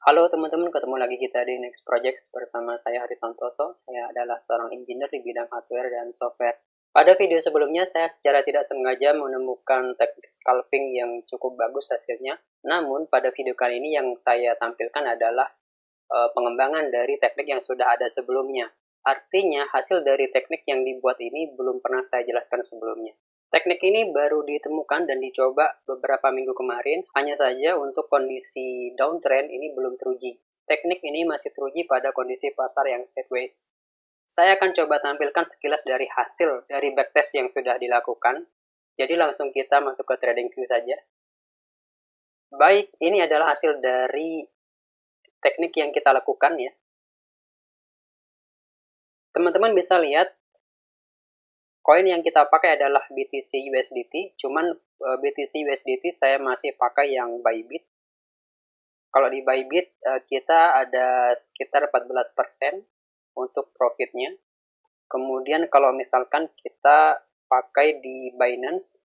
Halo teman-teman, ketemu lagi kita di Next Projects bersama saya Hari Santoso. Saya adalah seorang engineer di bidang hardware dan software. Pada video sebelumnya, saya secara tidak sengaja menemukan teknik scalping yang cukup bagus hasilnya. Namun, pada video kali ini yang saya tampilkan adalah pengembangan dari teknik yang sudah ada sebelumnya. Artinya, hasil dari teknik yang dibuat ini belum pernah saya jelaskan sebelumnya. Teknik ini baru ditemukan dan dicoba beberapa minggu kemarin, hanya saja untuk kondisi downtrend ini belum teruji. Teknik ini masih teruji pada kondisi pasar yang sideways. Saya akan coba tampilkan sekilas dari hasil dari backtest yang sudah dilakukan. Jadi langsung kita masuk ke TradingView saja. Baik, ini adalah hasil dari teknik yang kita lakukan ya. Teman-teman bisa lihat koin yang kita pakai adalah BTC USDT, cuman BTC USDT saya masih pakai yang Bybit. Kalau di Bybit kita ada sekitar 14% untuk profitnya. Kemudian kalau misalkan kita pakai di Binance,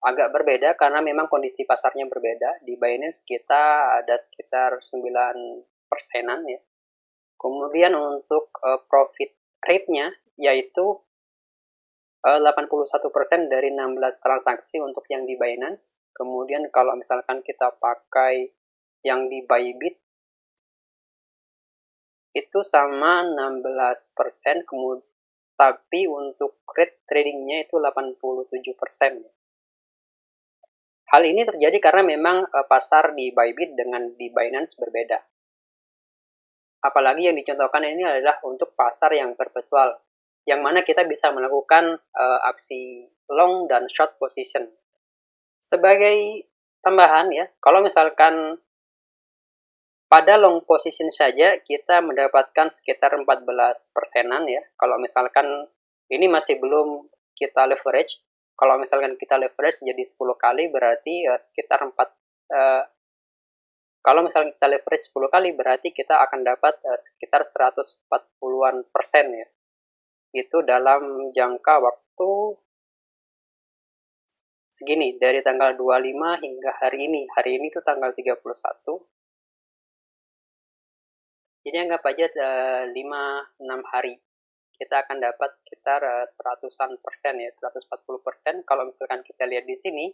agak berbeda karena memang kondisi pasarnya berbeda. Di Binance kita ada sekitar 9%-an ya. Kemudian untuk profit rate-nya yaitu 81% dari 16 transaksi untuk yang di Binance. Kemudian kalau misalkan kita pakai yang di Bybit itu sama 16%, tapi untuk rate tradingnya itu 87%. Hal ini terjadi karena memang pasar di Bybit dengan di Binance berbeda. Apalagi yang dicontohkan ini adalah untuk pasar yang perpetual, yang mana kita bisa melakukan aksi long dan short position. Sebagai tambahan ya, kalau misalkan pada long position saja kita mendapatkan sekitar 14%-an ya. Kalau misalkan ini masih belum kita leverage, kalau misalkan kita leverage jadi 10 kali berarti sekitar kalau misalkan kita leverage 10 kali berarti kita akan dapat sekitar 140-an persen ya. Itu dalam jangka waktu segini, dari tanggal 25 hingga hari ini. Hari ini tuh tanggal 31. Jadi anggap aja 5-6 hari. Kita akan dapat sekitar 100-an persen ya, 140%. Kalau misalkan kita lihat di sini,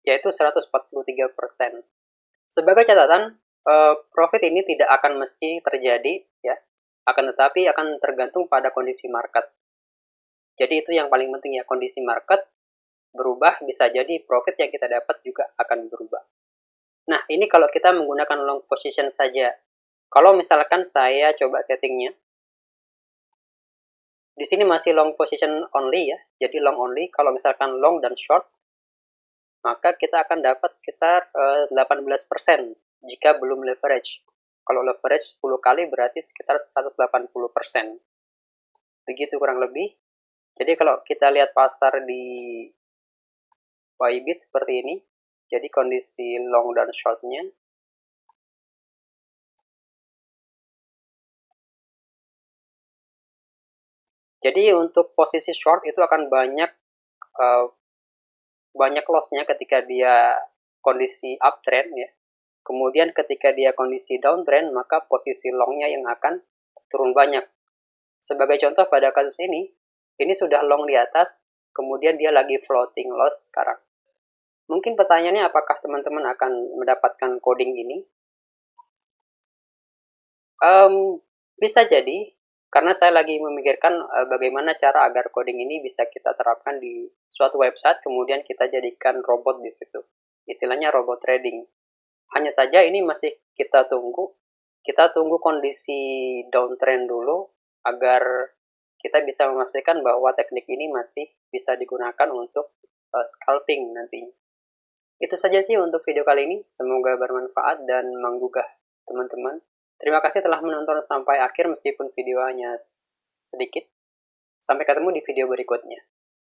yaitu 143%. Sebagai catatan, profit ini tidak akan mesti terjadi ya, akan tetapi akan tergantung pada kondisi market. Jadi itu yang paling penting ya, kondisi market berubah, bisa jadi profit yang kita dapat juga akan berubah. Nah, ini kalau kita menggunakan long position saja. Kalau misalkan saya coba settingnya, di sini masih long position only ya, jadi long only. Kalau misalkan long dan short, maka kita akan dapat sekitar 18% jika belum leverage. Kalau leverage 10 kali berarti sekitar 180%. Begitu kurang lebih. Jadi kalau kita lihat pasar di Bybit seperti ini, jadi kondisi long dan shortnya. Jadi untuk posisi short itu akan banyak lossnya ketika dia kondisi uptrend ya. Kemudian ketika dia kondisi downtrend, maka posisi longnya yang akan turun banyak. Sebagai contoh pada kasus ini sudah long di atas, kemudian dia lagi floating loss sekarang. Mungkin pertanyaannya apakah teman-teman akan mendapatkan coding ini? Bisa jadi, karena saya lagi memikirkan bagaimana cara agar coding ini bisa kita terapkan di suatu website, kemudian kita jadikan robot di situ. Istilahnya robot trading. Hanya saja ini masih kita tunggu. Kita tunggu kondisi downtrend dulu agar kita bisa memastikan bahwa teknik ini masih bisa digunakan untuk scalping nantinya. Itu saja sih untuk video kali ini. Semoga bermanfaat dan menggugah teman-teman. Terima kasih telah menonton sampai akhir meskipun videonya sedikit. Sampai ketemu di video berikutnya.